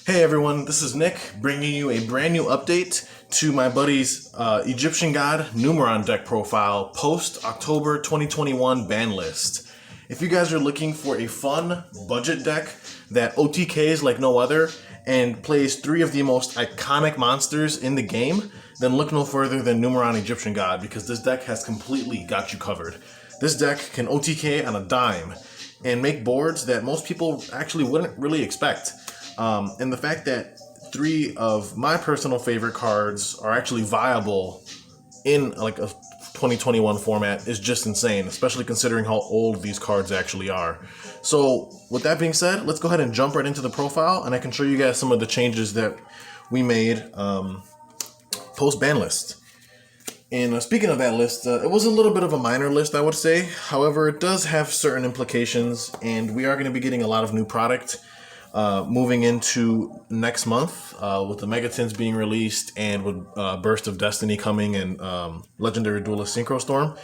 Hey everyone, this is Nick bringing you a brand new update to my buddy's Egyptian God Numeron deck profile post October 2021 ban list. If you guys are looking for a fun budget deck that OTKs like no other and plays three of the most iconic monsters in the game, then look no further than Numeron Egyptian God, because this deck has completely got you covered. This deck can OTK on a dime and make boards that most people actually wouldn't really expect. And the fact that three of my personal favorite cards are actually viable in like a 2021 format is just insane, especially considering how old these cards actually are. So with that being said, let's go ahead and jump right into the profile, and I can show you guys some of the changes that we made post ban list. And speaking of that list, it was a little bit of a minor list, I would say. However, it does have certain implications, and we are going to be getting a lot of new product moving into next month with the Megatins being released, and with Burst of Destiny coming, and Legendary Duelist Synchro Storm.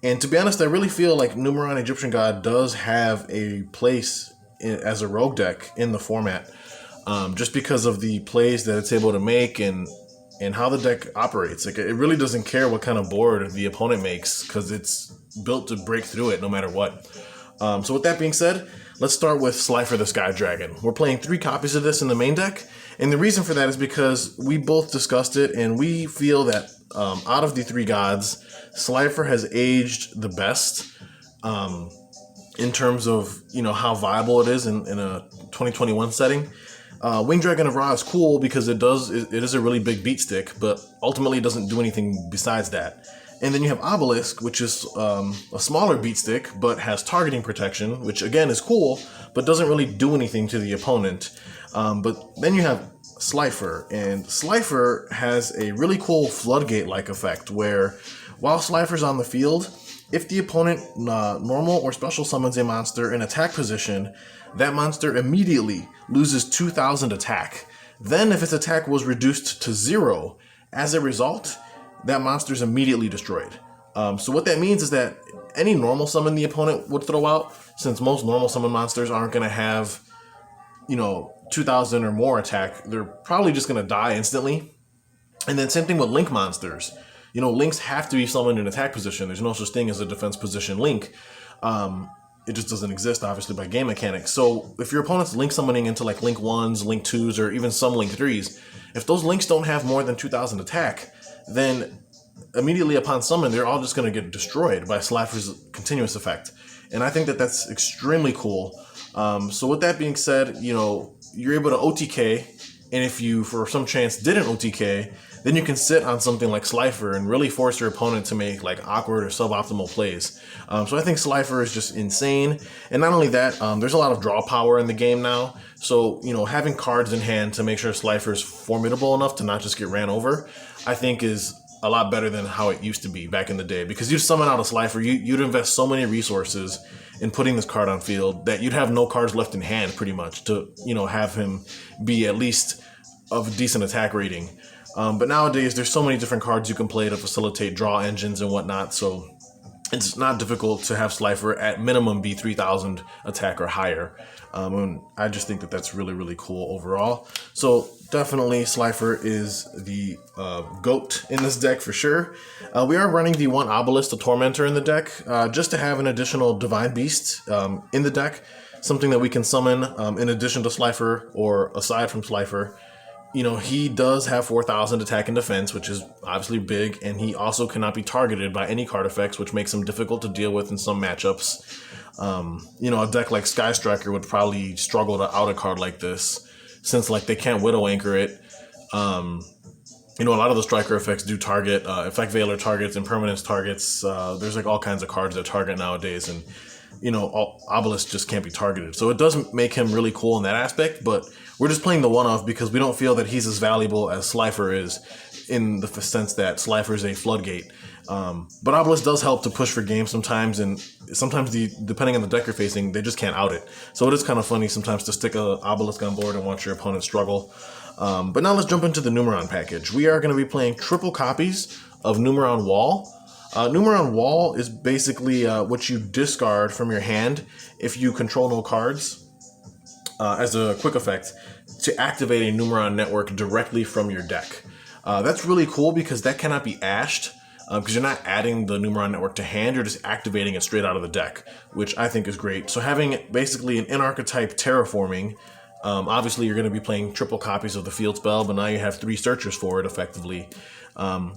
And to be honest, I really feel like Numeron Egyptian God does have a place as a rogue deck in the format, just because of the plays that it's able to make and how the deck operates. Like, it really doesn't care what kind of board the opponent makes, because it's built to break through it no matter what. So with that being said, let's start with Slifer the Sky Dragon. We're playing 3 copies of this in the main deck, and the reason for that is because we both discussed it, and we feel that out of the 3 gods, Slifer has aged the best in terms of, you know, how viable it is in a 2021 setting. Winged Dragon of Ra is cool because it is a really big beat stick, but ultimately it doesn't do anything besides that. And then you have Obelisk, which is a smaller beat stick, but has targeting protection, which again is cool, but doesn't really do anything to the opponent. But then you have Slifer, and Slifer has a really cool floodgate-like effect, where while Slifer's on the field, if the opponent normal or special summons a monster in attack position, that monster immediately loses 2,000 attack. Then if its attack was reduced to 0, as a result, that monster is immediately destroyed. So what that means is that any normal summon the opponent would throw out, since most normal summon monsters aren't going to have, 2,000 or more attack, they're probably just going to die instantly. And then same thing with link monsters. Links have to be summoned in attack position. There's no such thing as a defense position link. It just doesn't exist, obviously, by game mechanics. So if your opponent's link summoning into like link 1s, link 2s, or even some link 3s, if those links don't have more than 2,000 attack, then immediately upon summon, they're all just going to get destroyed by Slifer's continuous effect. And I think that that's extremely cool. So with that being said, you're able to OTK, and if you, for some chance, didn't OTK, then you can sit on something like Slifer and really force your opponent to make like awkward or suboptimal plays. So I think Slifer is just insane. And not only that, there's a lot of draw power in the game now. So, having cards in hand to make sure Slifer is formidable enough to not just get ran over, I think is a lot better than how it used to be back in the day. Because you'd summon out a Slifer, you'd invest so many resources in putting this card on field that you'd have no cards left in hand pretty much to, have him be at least of a decent attack rating. But nowadays, there's so many different cards you can play to facilitate draw engines and whatnot, so it's not difficult to have Slifer at minimum be 3,000 attack or higher. And I just think that that's really, really cool overall. So definitely Slifer is the GOAT in this deck for sure. We are running the 1 Obelisk the Tormentor in the deck, just to have an additional Divine Beast in the deck, something that we can summon in addition to Slifer or aside from Slifer. He does have 4,000 attack and defense, which is obviously big, and he also cannot be targeted by any card effects, which makes him difficult to deal with in some matchups. A deck like Sky Striker would probably struggle to out a card like this, since like they can't Widow Anchor it. A lot of the Striker effects do target, Effect Veiler targets, Impermanence targets. There's like all kinds of cards that target nowadays, and Obelisk just can't be targeted. So it does make him really cool in that aspect, but we're just playing the one-off because we don't feel that he's as valuable as Slifer is, in the sense that Slifer is a floodgate. But Obelisk does help to push for games sometimes, and sometimes, depending on the deck you're facing, they just can't out it. So it is kind of funny sometimes to stick a Obelisk on board and watch your opponent struggle. But now let's jump into the Numeron package. We are going to be playing triple copies of Numeron Wall. Numeron Wall is basically what you discard from your hand if you control no cards. as a quick effect to activate a Numeron Network directly from your deck. That's really cool because that cannot be ashed, because you're not adding the Numeron Network to hand, you're just activating it straight out of the deck, which I think is great. So having basically an in-archetype Terraforming, obviously you're going to be playing triple copies of the field spell, but now you have 3 searchers for it effectively,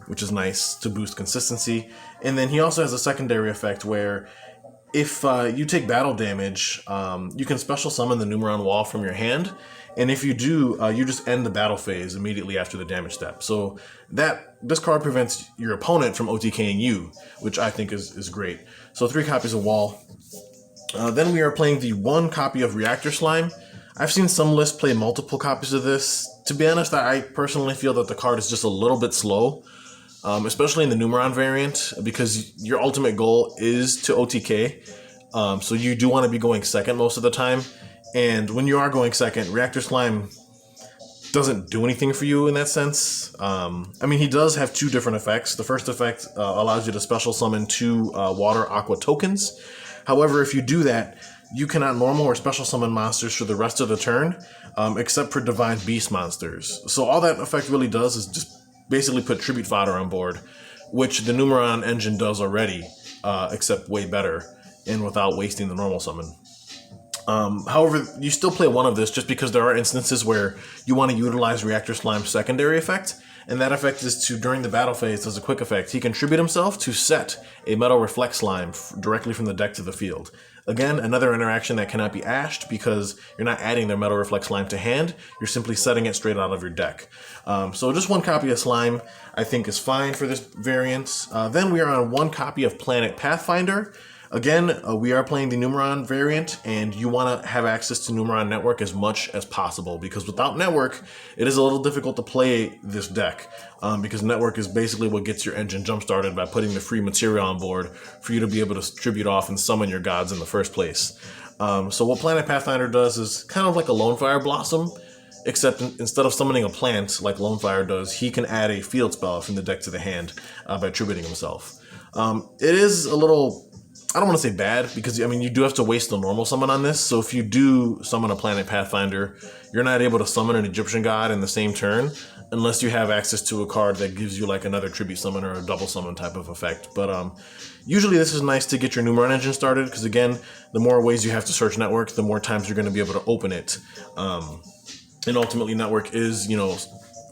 which is nice to boost consistency. And then he also has a secondary effect where if you take battle damage, you can special summon the Numeron Wall from your hand, and if you do, you just end the battle phase immediately after the damage step. So this card prevents your opponent from OTKing you, which I think is great. So 3 copies of Wall. Then we are playing the 1 copy of Reactor Slime. I've seen some lists play multiple copies of this. To be honest, I personally feel that the card is just a little bit slow. Especially in the Numeron variant, because your ultimate goal is to OTK, so you do want to be going second most of the time, and when you are going second, Reactor Slime doesn't do anything for you in that sense. I mean, he does have 2 different effects. The first effect allows you to special summon 2 Water Aqua tokens. However, if you do that, you cannot normal or special summon monsters for the rest of the turn, except for Divine Beast monsters. So all that effect really does is just basically put tribute fodder on board, which the Numeron engine does already, except way better and without wasting the normal summon. However, you still play 1 of this just because there are instances where you want to utilize Reactor Slime's secondary effect, and that effect is to, during the battle phase, as a quick effect, he can tribute himself to set a Metal Reflect Slime directly from the deck to the field. Again, another interaction that cannot be ashed because you're not adding their Metal Reflect Slime to hand, you're simply setting it straight out of your deck. So just 1 copy of Slime I think is fine for this variant. Then we are on 1 copy of Planet Pathfinder. Again, we are playing the Numeron variant, and you want to have access to Numeron Network as much as possible, because without Network, it is a little difficult to play this deck, because Network is basically what gets your engine jump-started by putting the free material on board for you to be able to tribute off and summon your gods in the first place. So what Planet Pathfinder does is kind of like a Lone Fire Blossom, except instead of summoning a plant like Lone Fire does, he can add a field spell from the deck to the hand by tributing himself. It is a little, I don't want to say bad, because I mean you do have to waste the normal summon on this, so if you do summon a Planet Pathfinder, you're not able to summon an Egyptian god in the same turn unless you have access to a card that gives you like another tribute summon or a double summon type of effect. But usually this is nice to get your Numeron engine started, because again, the more ways you have to search Network, the more times you're going to be able to open it. And ultimately Network is, you know,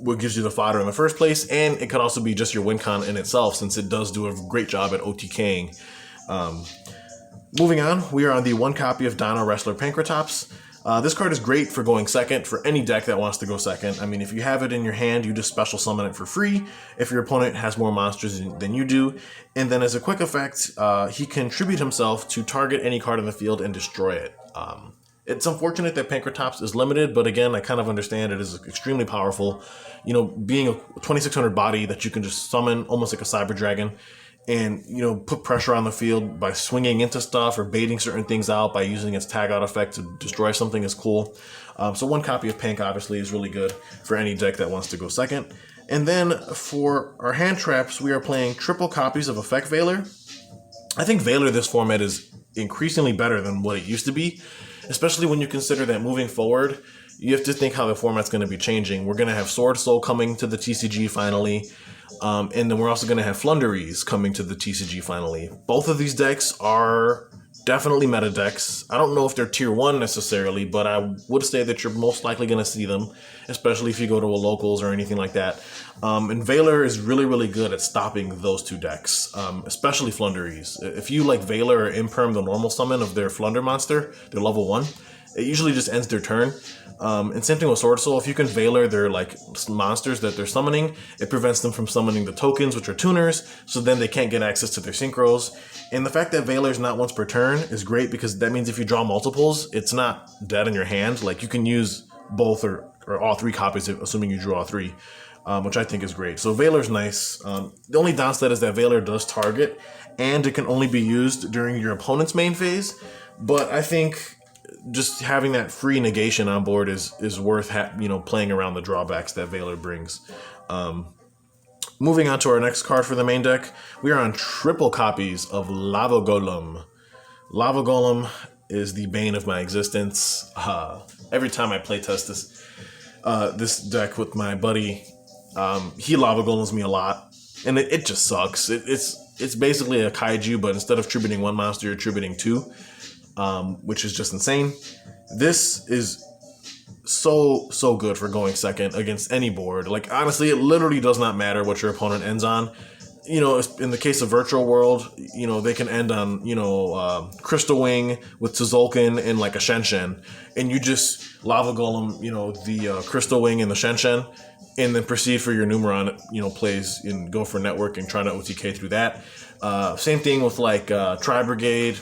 what gives you the fodder in the first place, and it could also be just your win con in itself, since it does do a great job at OTKing. Moving on, we are on the 1 copy of Dinowrestler Pankratops. This card is great for going second for any deck that wants to go second. I mean, if you have it in your hand, you just special summon it for free if your opponent has more monsters than you do. And then as a quick effect, he can tribute himself to target any card in the field and destroy it. It's unfortunate that Pankratops is limited, but again, I kind of understand it is extremely powerful. You know, being a 2600 body that you can just summon almost like a Cyber Dragon, and, you know, put pressure on the field by swinging into stuff or baiting certain things out by using its tag out effect to destroy something is cool. So 1 copy of Pank obviously is really good for any deck that wants to go second. And then for our hand traps, we are playing triple copies of Effect Veiler. I think Veiler this format is increasingly better than what it used to be, especially when you consider that moving forward, you have to think how the format's going to be changing. We're going to have Sword Soul coming to the TCG finally. And then we're also going to have Flunderies coming to the TCG finally. Both of these decks are definitely meta decks. I don't know if they're tier 1 necessarily, but I would say that you're most likely going to see them, especially if you go to a locals or anything like that. And Veiler is really, really good at stopping those 2 decks, especially Flunderies. If you like Veiler or Imperm the normal summon of their Flunder monster, their level 1, it usually just ends their turn. And same thing with Sword Soul. If you can Veiler their like monsters that they're summoning, it prevents them from summoning the tokens, which are tuners, so then they can't get access to their synchros. And the fact that Veiler is not once per turn is great, because that means if you draw multiples, it's not dead in your hand. Like, you can use both or all 3 copies, assuming you drew all 3, which I think is great. So Veiler's nice. The only downside is that Veiler does target, and it can only be used during your opponent's main phase. But I think just having that free negation on board is worth playing around the drawbacks that Veiler brings. Moving on to our next card for the main deck, we are on triple copies of Lava Golem. Lava Golem, is the bane of my existence. Every time I playtest this deck with my buddy, he Lava Golems me a lot, and it just sucks. It's basically a kaiju, but instead of tributing one monster, you're tributing two, which is just insane. This is so good for going second against any board. Like, honestly, it literally does not matter what your opponent ends on. You know, in the case of Virtual World, you know, they can end on, Crystal Wing with Tzolk'in and like a Shen, and you just Lava Golem, the Crystal Wing and the Shen, and then proceed for your Numeron, plays and go for network and try to OTK through that. Same thing with like Tri Brigade.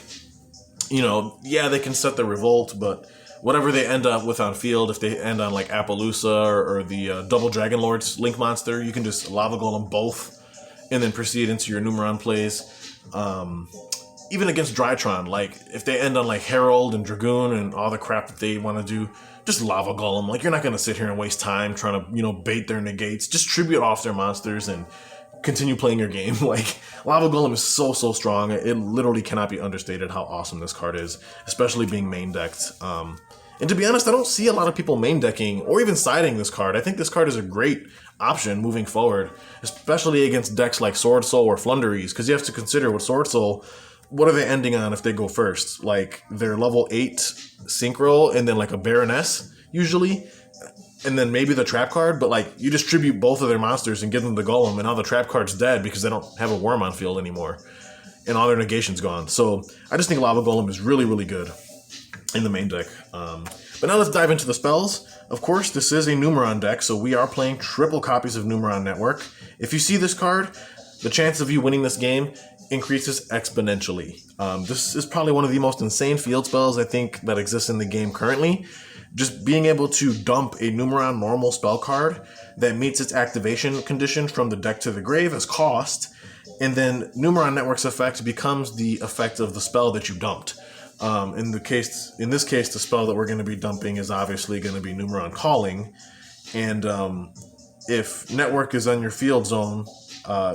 They can set the Revolt, but whatever they end up with on field, if they end on like Appaloosa or the Double Dragon Lord's Link Monster, you can just Lava Golem both and then proceed into your Numeron plays. Even against Drytron, like if they end on like Herald and Dragoon and all the crap that they want to do, just Lava Golem. Like, you're not going to sit here and waste time trying to, bait their negates. Just tribute off their monsters and continue playing your game. Like, Lava Golem is so strong. It literally cannot be understated how awesome this card is, especially being main decked. And to be honest, I don't see a lot of people main decking or even siding this card. I think this card is a great option moving forward, especially against decks like Sword Soul or Flunderies, because you have to consider with Sword Soul, what are they ending on if they go first? Like, they're level 8 Synchro and then like a Baroness, usually, and then maybe the trap card, but like, you distribute both of their monsters and give them the Golem, and now the trap card's dead because they don't have a Worm on field anymore, and all their negation's gone. So I just think Lava Golem is really good in the main deck. But now let's dive into the spells. Of course, this is a Numeron deck, so we are playing triple copies of Numeron Network. If you see this card, the chance of you winning this game increases exponentially. This is probably one of the most insane field spells I think that exists in the game currently. Just being able to dump a Numeron normal spell card that meets its activation condition from the deck to the grave as cost, and then Numeron Network's effect becomes the effect of the spell that you dumped. In this case, the spell that we're going to be dumping is obviously going to be Numeron Calling, and if Network is on your field zone,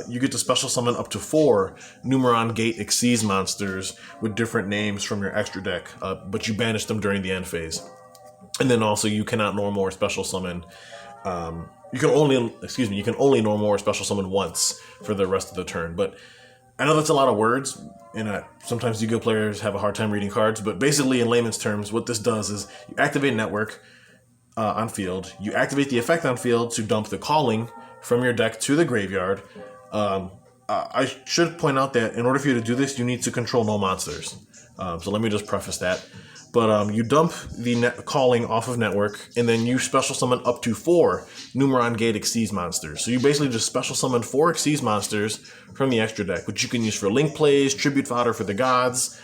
you get to special summon up to 4 Numeron Gate Xyz monsters with different names from your extra deck, but you banish them during the end phase. And then also you cannot normal or special summon. You can only normal or special summon once for the rest of the turn. But I know that's a lot of words, and sometimes Yu-Gi-Oh players have a hard time reading cards. But basically, in layman's terms, what this does is you activate Network on field. You activate the effect on field to dump the Calling from your deck to the graveyard. I should point out that in order for you to do this, you need to control no monsters. So let me just preface that. But you dump the Calling off of Network, and then you special summon up to 4 Numeron Gate Xyz monsters. So you basically just special summon 4 Xyz monsters from the extra deck, which you can use for link plays, tribute fodder for the gods.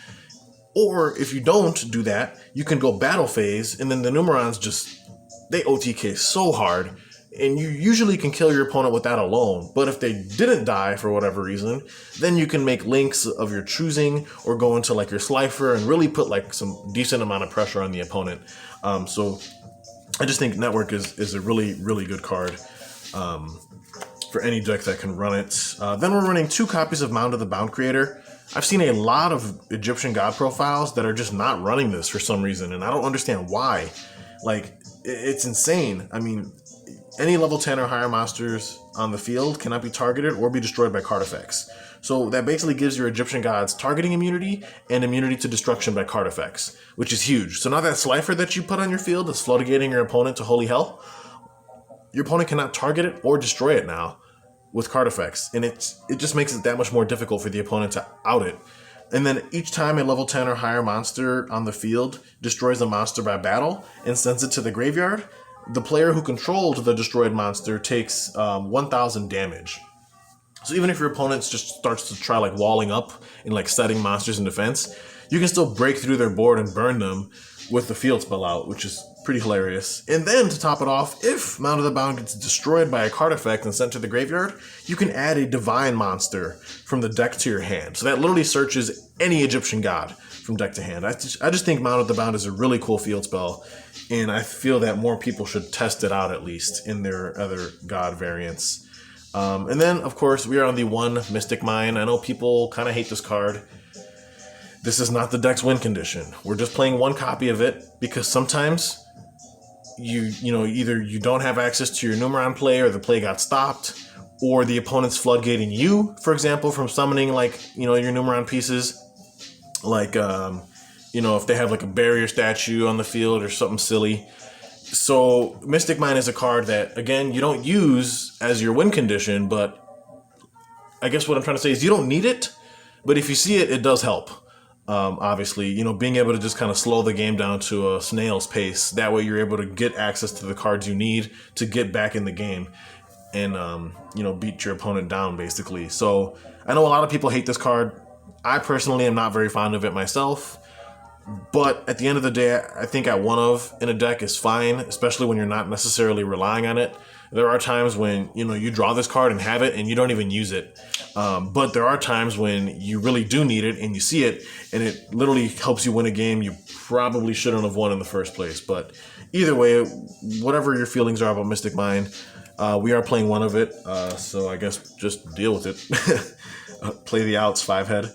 Or if you don't do that, you can go battle phase, and then the Numerons they OTK so hard, and you usually can kill your opponent with that alone. But if they didn't die for whatever reason, then you can make links of your choosing or go into like your Slifer and really put like some decent amount of pressure on the opponent. So I just think Network is a really good card for any deck that can run it. Then we're running 2 copies of Mound of the Bound Creator. I've seen a lot of Egyptian God profiles that are just not running this for some reason, and I don't understand why. Like, it's insane. I mean, any level 10 or higher monsters on the field cannot be targeted or be destroyed by card effects. So that basically gives your Egyptian gods targeting immunity and immunity to destruction by card effects, which is huge. So now that Slifer that you put on your field is floodgating your opponent to holy hell, your opponent cannot target it or destroy it now with card effects. And it just makes it that much more difficult for the opponent to out it. And then each time a level 10 or higher monster on the field destroys a monster by battle and sends it to the graveyard, the player who controlled the destroyed monster takes 1,000 damage. So even if your opponent just starts to try like walling up and like setting monsters in defense, you can still break through their board and burn them with the field spell out, which is pretty hilarious. And then to top it off, if Mound of the Bound gets destroyed by a card effect and sent to the graveyard, you can add a divine monster from the deck to your hand. So that literally searches any Egyptian god from deck to hand. I just think Mound of the Bound is a really cool field spell, and I feel that more people should test it out at least in their other god variants. And then, of course, we are on the 1 Mystic Mine. I know people kind of hate this card. This is not the deck's win condition. We're just playing one copy of it because sometimes you know, either you don't have access to your Numeron play, or the play got stopped, or the opponent's floodgating you, for example, from summoning, like, you know, your Numeron pieces. Like, you know, if they have like a barrier statue on the field or something silly. So Mystic Mine is a card that, again, you don't use as your win condition, but I guess what I'm trying to say is you don't need it, but if you see it, it does help. Obviously, you know, being able to just kind of slow the game down to a snail's pace. That way you're able to get access to the cards you need to get back in the game and, you know, beat your opponent down, basically. So I know a lot of people hate this card. I personally am not very fond of it myself. But at the end of the day, I think at one of in a deck is fine, especially when you're not necessarily relying on it. There are times when, you know, you draw this card and have it and you don't even use it. But there are times when you really do need it and you see it and it literally helps you win a game you probably shouldn't have won in the first place. But either way, whatever your feelings are about Mystic Mine, we are playing one of it. So I guess just deal with it. Play the outs, 5-head.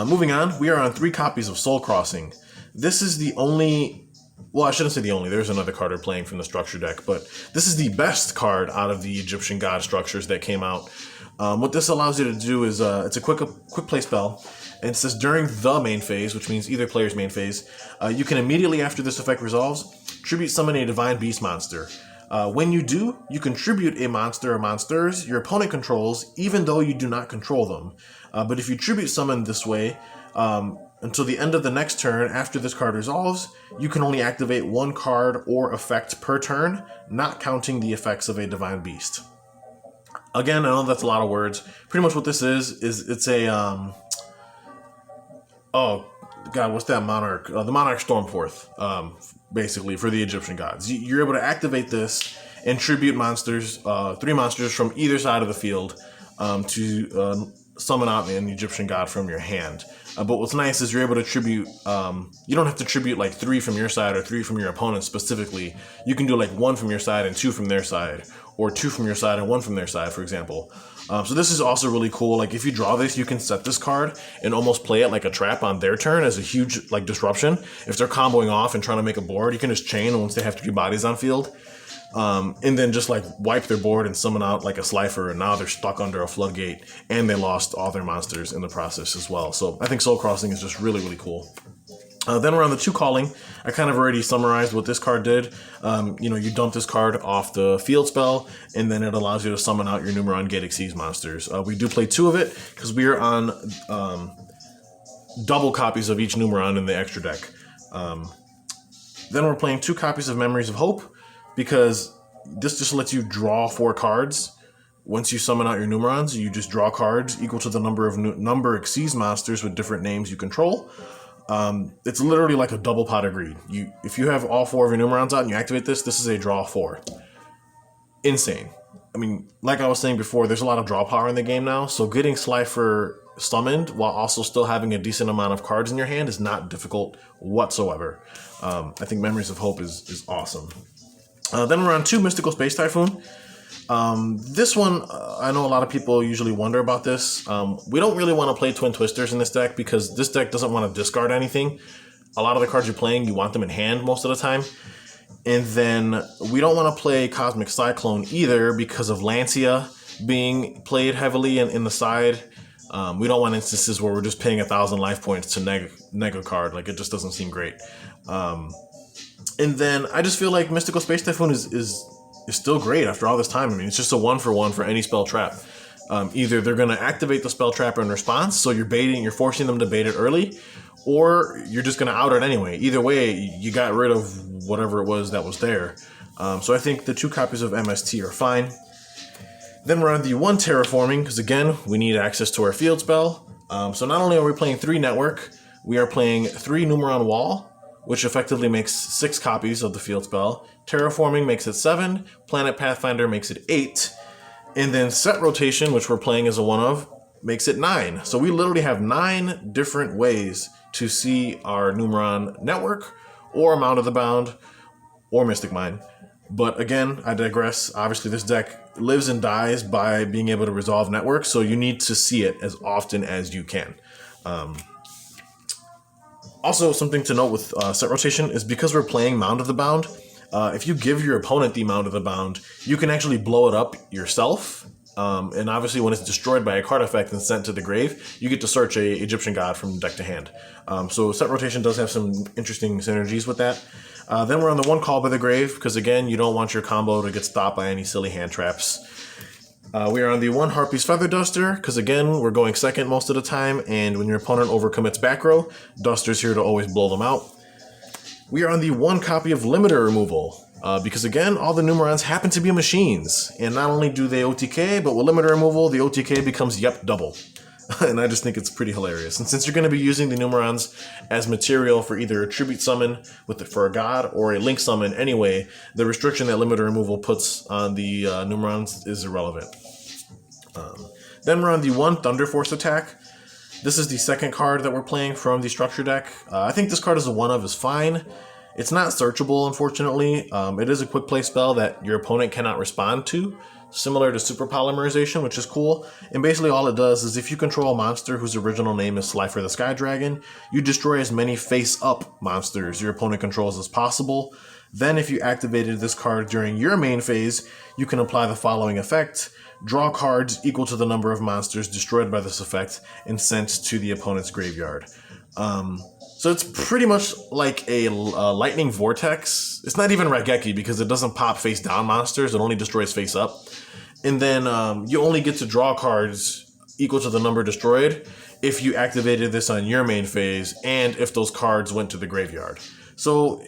Moving on, we are on 3 copies of Soul Crossing. This is the only, well, I shouldn't say the only, there's another card we're playing from the structure deck, but this is the best card out of the Egyptian God structures that came out. What this allows you to do is, it's a quick play spell, and it says during the main phase, which means either player's main phase, you can immediately after this effect resolves, tribute summon a Divine Beast monster. When you do, you can tribute a monster or monsters your opponent controls, even though you do not control them. But if you tribute summon this way, until the end of the next turn after this card resolves, you can only activate 1 card or effect per turn, not counting the effects of a Divine Beast. Again, I know that's a lot of words. Pretty much what this is it's a, oh god, what's that monarch? The Monarch Stormforth, basically, for the Egyptian gods. You're able to activate this and tribute monsters, 3 monsters from either side of the field, to summon out an Egyptian god from your hand. But what's nice is you're able to tribute, you don't have to tribute like 3 from your side or 3 from your opponent specifically. You can do like 1 from your side and 2 from their side, or 2 from your side and 1 from their side, for example. So this is also really cool. Like if you draw this, you can set this card and almost play it like a trap on their turn as a huge like disruption. If they're comboing off and trying to make a board, you can just chain once they have 3 bodies on field. And then just like wipe their board and summon out like a Slifer, and now they're stuck under a floodgate and they lost all their monsters in the process as well. So I think Soul Crossing is just really, really cool. Then we're on the 2 Calling. I kind of already summarized what this card did. You know, you dump this card off the field spell, and then it allows you to summon out your Numeron Gate Exceeds monsters. We do play 2 of it because we are on double copies of each Numeron in the extra deck. Then we're playing 2 copies of Memories of Hope, because this just lets you draw 4 cards. Once you summon out your Numerons, you just draw cards equal to the number of number Exceeds monsters with different names you control. It's literally like a double pot of greed. If you have all 4 of your Numerons out and you activate this, this is a draw 4. Insane. I mean, like I was saying before, there's a lot of draw power in the game now, so getting Slifer summoned while also still having a decent amount of cards in your hand is not difficult whatsoever. I think Memories of Hope is awesome. Then we're on 2 Mystical Space Typhoon. This one, I know a lot of people usually wonder about this. We don't really want to play Twin Twisters in this deck because this deck doesn't want to discard anything. A lot of the cards you're playing, you want them in hand most of the time. And then we don't want to play Cosmic Cyclone either because of Lancia being played heavily in the side. We don't want instances where we're just paying 1,000 life points to neg a card. Like, it just doesn't seem great. And then I just feel like Mystical Space Typhoon is still great after all this time. I mean, it's just a 1-for-1 for any spell trap. Either they're going to activate the spell trap in response, so you're forcing them to bait it early, or you're just going to out it anyway. Either way, you got rid of whatever it was that was there. So I think the 2 copies of MST are fine. Then we're on the 1 Terraforming, because again, we need access to our field spell. So not only are we playing 3 Network, we are playing 3 Numeron Wall, which effectively makes 6 copies of the field spell. Terraforming makes it 7, Planet Pathfinder makes it 8, and then Set Rotation, which we're playing as a 1 of, makes it 9. So we literally have 9 different ways to see our Numeron Network, or Mound of the Bound, or Mystic Mine. But again, I digress. Obviously, this deck lives and dies by being able to resolve networks, so you need to see it as often as you can. Also, something to note with set rotation is because we're playing Mound of the Bound, if you give your opponent the Mound of the Bound, you can actually blow it up yourself. And obviously when it's destroyed by a card effect and sent to the grave, you get to search a Egyptian God from deck to hand. So set rotation does have some interesting synergies with that. Then we're on the one call by the grave, because again, you don't want your combo to get stopped by any silly hand traps. We are on the one Harpie's Feather Duster, because again, we're going second most of the time, and when your opponent overcommits back row, Duster's here to always blow them out. We are on the one copy of Limiter Removal, because again, all the Numerons happen to be machines, and not only do they OTK, but with Limiter Removal, the OTK becomes double. And I just think it's pretty hilarious. And since you're going to be using the Numerons as material for either a tribute summon for a god or a link summon anyway, the restriction that Limiter Removal puts on the Numerons is irrelevant. Then we're on the one Thunderforce Attack. This is the second card that we're playing from the structure deck. I think this card as a 1-of is fine. It's not searchable, unfortunately. It is a quick play spell that your opponent cannot respond to, similar to Super Polymerization, which is cool. And basically all it does is if you control a monster whose original name is Slifer the Sky Dragon, you destroy as many face-up monsters your opponent controls as possible. Then if you activated this card during your main phase, you can apply the following effect: draw cards equal to the number of monsters destroyed by this effect and sent to the opponent's graveyard. So it's pretty much like a lightning vortex. It's not even Raigeki because it doesn't pop face down monsters, it only destroys face up. And then you only get to draw cards equal to the number destroyed if you activated this on your main phase and if those cards went to the graveyard. So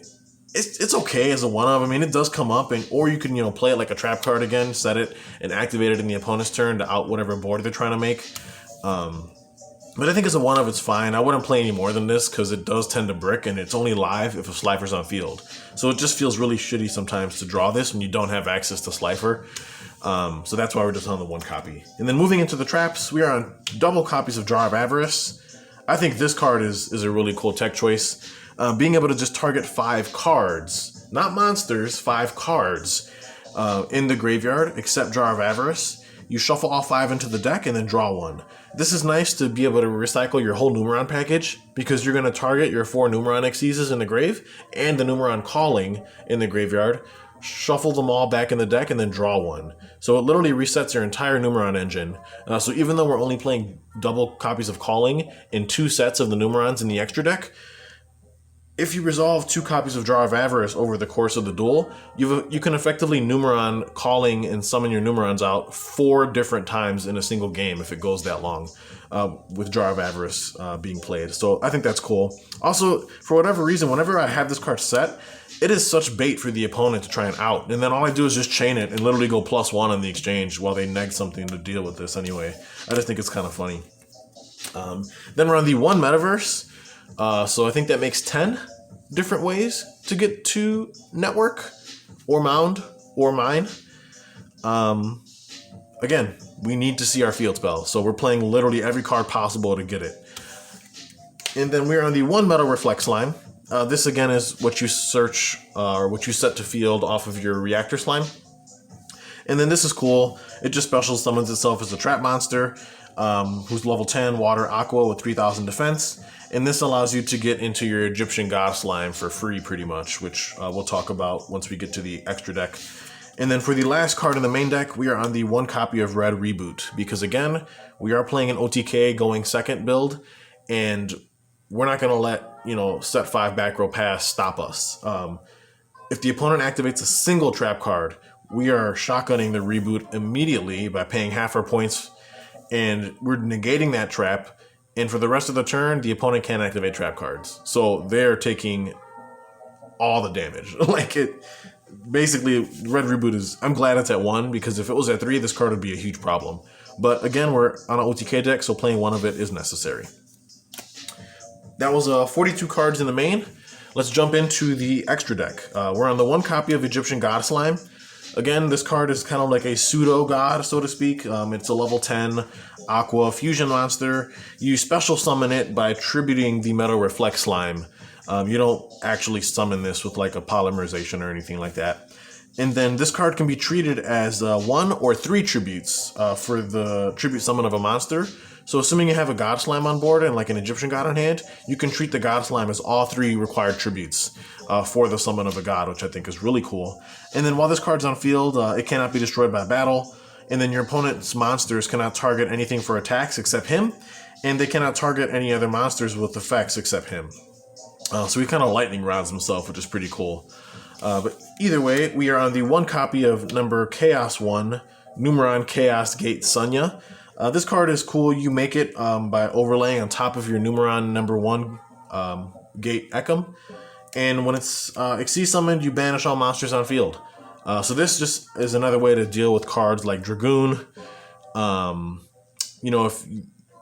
it's okay as a 1-of. I mean, it does come up, or you can play it like a trap card again, set it and activate it in the opponent's turn to out whatever board they're trying to make. But I think as a 1-of it's fine. I wouldn't play any more than this because it does tend to brick, and it's only live if a Slifer's on field. So it just feels really shitty sometimes to draw this when you don't have access to Slifer. So that's why we're just on the one copy. And then moving into the traps, we are on double copies of Jar of Avarice. I think this card is a really cool tech choice. Being able to just target 5 cards, not monsters, 5 cards in the graveyard, except Jar of Avarice. You shuffle all 5 into the deck and then draw 1. This is nice to be able to recycle your whole Numeron package because you're going to target your 4 Numeron Xyzes in the grave and the Numeron Calling in the graveyard, shuffle them all back in the deck, and then draw 1. So it literally resets your entire Numeron engine. So even though we're only playing double copies of Calling in 2 sets of the Numerons in the extra deck, if you resolve 2 copies of Jar of Avarice over the course of the duel, you can effectively Numeron Calling and summon your Numerons out 4 different times in a single game if it goes that long, with Jar of Avarice being played. So I think that's cool. Also, for whatever reason, whenever I have this card set, it is such bait for the opponent to try and out. And then all I do is just chain it and literally go +1 on the exchange while they neg something to deal with this anyway. I just think it's kind of funny. Then we're on the one Metaverse. So I think that makes 10 different ways to get to Network, or Mound, or Mine. Again, we need to see our field spell, so we're playing literally every card possible to get it. And then we're on the one Metal Reflect Slime. This again is what you search, or what you set to field off of your Reactor Slime. And then this is cool. It just special summons itself as a trap monster, who's level 10 water aqua with 3000 defense. And this allows you to get into your Egyptian God slime for free pretty much, which we'll talk about once we get to the extra deck. And then for the last card in the main deck, we are on the one copy of Red Reboot. Because again, we are playing an OTK going second build, and we're not going to let, set 5 back row pass stop us. If the opponent activates a single trap card, we are shotgunning the reboot immediately by paying half our points, and we're negating that trap. And for the rest of the turn, the opponent can't activate trap cards. So they're taking all the damage. Basically, Red Reboot is... I'm glad it's at 1, because if it was at 3, this card would be a huge problem. But again, we're on an OTK deck, so playing 1 of it is necessary. That was 42 cards in the main. Let's jump into the extra deck. We're on the one copy of Egyptian God Slime. Again, this card is kind of like a pseudo-god, so to speak. It's a level 10 aqua fusion monster. You special summon it by tributing the Metal Reflect Slime. You don't actually summon this with like a polymerization or anything like that. And then this card can be treated as 1 or 3 tributes for the tribute summon of a monster. So assuming you have a God Slime on board and like an Egyptian God on hand, you can treat the God Slime as all 3 required tributes for the summon of a god, which I think is really cool. And then while this card's on field, it cannot be destroyed by battle. And then your opponent's monsters cannot target anything for attacks except him. And they cannot target any other monsters with effects except him. So he kind of lightning rods himself, which is pretty cool. But either way, we are on the 1 copy of number Chaos 1, Numeron Chaos Gate Sunya. This card is cool. You make it by overlaying on top of your Numeron number 1 Gate Ekam. And when it's Exceed summoned, you banish all monsters on field. So this just is another way to deal with cards like Dragoon. You know, if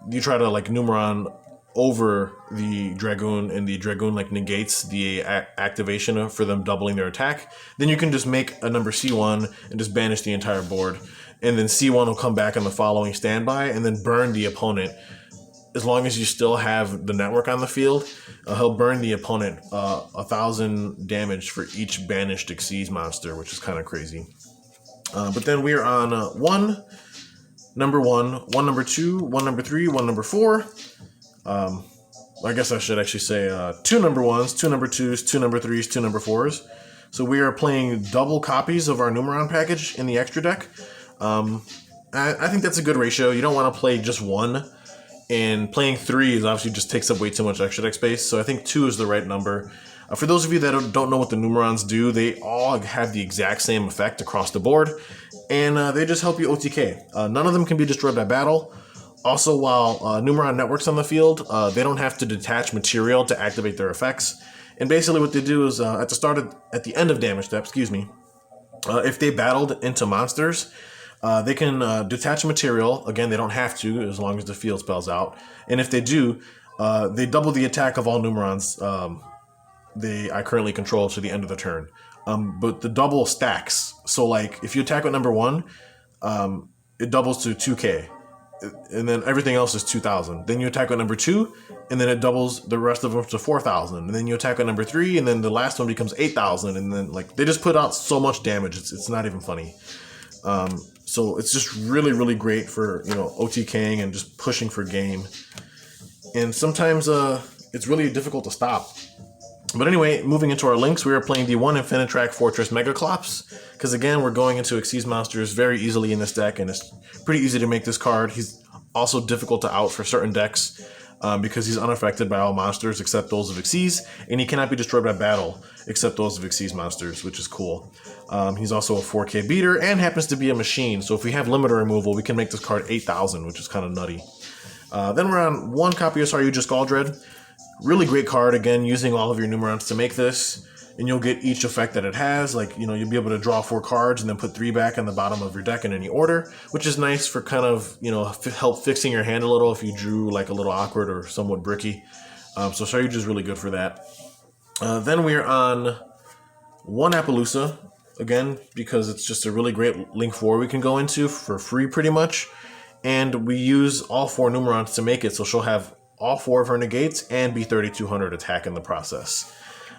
you try to like Numeron over the Dragoon and the Dragoon like negates the activation for them doubling their attack, then you can just make a number C1 and just banish the entire board. And then C1 will come back on the following standby and then burn the opponent. As long as you still have the network on the field, he'll burn the opponent 1,000 damage for each banished Exceed monster, which is kind of crazy. But then we are on 1 number 1, 1 number 2, 1 number 3, 1 number 4. I guess I should actually say 2 number 1s, 2 number 2s, 2 number 3s, 2 number 4s. So we are playing double copies of our Numeron package in the extra deck. I think that's a good ratio. You don't want to play just 1. And playing 3 is obviously just takes up way too much extra deck space. So I think 2 is the right number. For those of you that don't know what the Numerons do, they all have the exact same effect across the board. And they just help you OTK. None of them can be destroyed by battle. Also, while Numeron Network's on the field, they don't have to detach material to activate their effects. And basically what they do is at the end of damage step, if they battled into monsters, they can detach material. Again, they don't have to as long as the field spells out. And if they do, they double the attack of all Numerons I currently control to the end of the turn. But the double stacks. So like if you attack with number 1, it doubles to 2k. And then everything else is 2,000. Then you attack with number 2, and then it doubles the rest of them to 4,000. And then you attack with number 3, and then the last one becomes 8,000. And then like they just put out so much damage, it's not even funny. So it's just really, really great for, you know, OTKing and just pushing for game. And sometimes it's really difficult to stop. But anyway, moving into our links, we are playing the 1 Infinitrack Fortress Megaclops. Because again, we're going into Exceed monsters very easily in this deck, and it's pretty easy to make this card. He's also difficult to out for certain decks because he's unaffected by all monsters except those of Exceed, and he cannot be destroyed by battle except those of Exceed monsters, which is cool. He's also a 4K beater and happens to be a machine, so if we have limiter removal, we can make this card 8,000, which is kind of nutty. Then we're on 1 copy of Saryuja Scaldred. Really great card, again, using all of your Numerons to make this, and you'll get each effect that it has. Like, you know, you'll be able to draw 4 cards and then put 3 back on the bottom of your deck in any order, which is nice for kind of, you know, help fixing your hand a little if you drew like a little awkward or somewhat bricky. So Saryuja is really good for that. Then we're on 1 Appaloosa, again, because it's just a really great Link 4 we can go into for free pretty much. And we use all 4 Numerons to make it, so she'll have all 4 of her negates and be 3,200 attack in the process.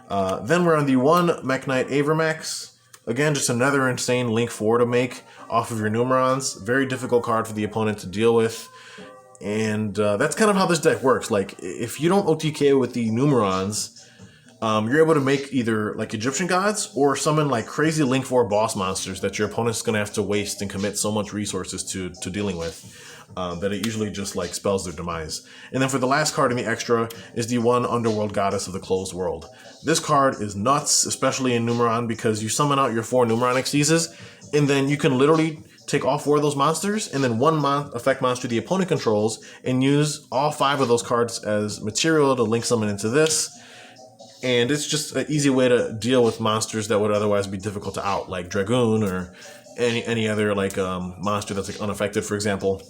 Then we're on the 1 Mech Knight Avermax. Again, just another insane Link 4 to make off of your Numerons. Very difficult card for the opponent to deal with. And that's kind of how this deck works. Like, if you don't OTK with the Numerons, you're able to make either like Egyptian gods or summon like crazy Link 4 boss monsters that your opponent's going to have to waste and commit so much resources to dealing with. That it usually just like spells their demise. And then for the last card in the extra is the 1 Underworld Goddess of the Closed World. This card is nuts, especially in Numeron, because you summon out your 4 Numeron Exceeds, and then you can literally take all 4 of those monsters, and then 1 effect monster the opponent controls, and use all 5 of those cards as material to link summon into this. And it's just an easy way to deal with monsters that would otherwise be difficult to out, like Dragoon or any other like monster that's like unaffected, for example.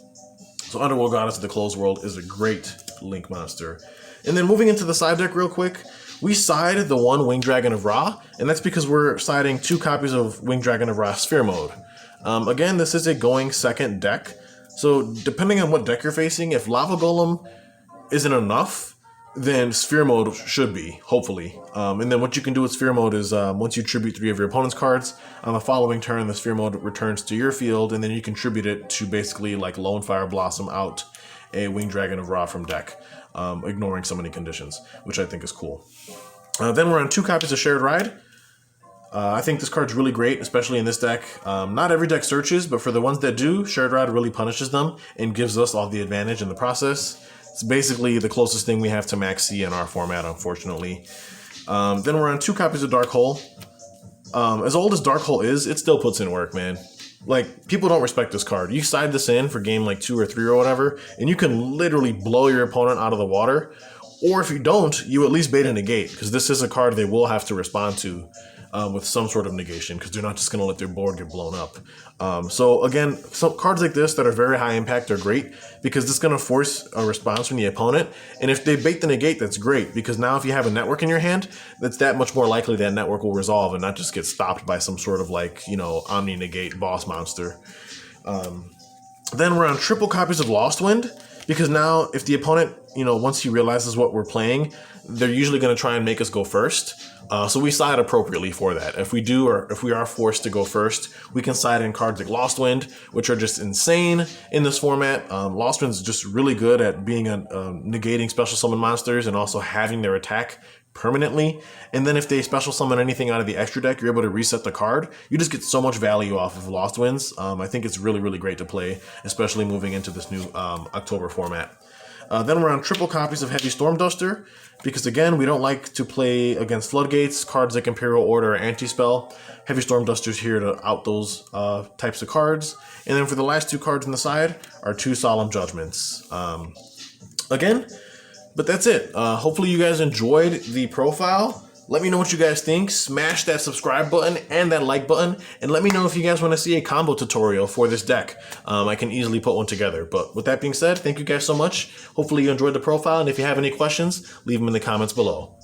So Underworld Goddess of the Closed World is a great Link monster. And then moving into the side deck real quick, we side the 1 Winged Dragon of Ra, and that's because we're siding 2 copies of Winged Dragon of Ra Sphere Mode. Again, this is a going second deck, so depending on what deck you're facing, if Lava Golem isn't enough, than Sphere Mode should be, hopefully. And then what you can do with Sphere Mode is once you tribute 3 of your opponent's cards, on the following turn, the Sphere Mode returns to your field, and then you can tribute it to basically like Lone Fire Blossom out a Winged Dragon of Ra from deck, ignoring summoning conditions, which I think is cool. Then we're on 2 copies of Shared Ride. I think this card's really great, especially in this deck. Not every deck searches, but for the ones that do, Shared Ride really punishes them and gives us all the advantage in the process. It's basically the closest thing we have to Max C in our format, unfortunately. Then we're on 2 copies of Dark Hole. As old as Dark Hole is, it still puts in work, man. Like, people don't respect this card. You side this in for game like 2 or 3 or whatever, and you can literally blow your opponent out of the water. Or if you don't, you at least bait a negate, because this is a card they will have to respond to with some sort of negation, because they're not just going to let their board get blown up. So again, some cards like this that are very high impact are great, because this is going to force a response from the opponent. And if they bait the negate, that's great, because now if you have a network in your hand, that's that much more likely that network will resolve and not just get stopped by some sort of like, you know, Omni Negate boss monster. Then we're on triple copies of Lost Wind, because now if the opponent, you know, once he realizes what we're playing, they're usually going to try and make us go first. So we side appropriately for that. If we do, or if we are forced to go first, we can side in cards like Lost Wind, which are just insane in this format. Lost Wind is just really good at being negating special summon monsters and also having their attack permanently. And then if they special summon anything out of the extra deck, you're able to reset the card. You just get so much value off of Lost Winds. I think it's really, really great to play, especially moving into this new October format. Then we're on triple copies of Heavy Storm Duster, because again, we don't like to play against Floodgates, cards like Imperial Order or Anti-Spell. Heavy Storm Duster's here to out those types of cards. And then for the last 2 cards on the side are 2 Solemn Judgments. Again, but that's it. Hopefully you guys enjoyed the profile. Let me know what you guys think. Smash that subscribe button and that like button. And let me know if you guys want to see a combo tutorial for this deck. I can easily put one together. But with that being said, thank you guys so much. Hopefully you enjoyed the profile. And if you have any questions, leave them in the comments below.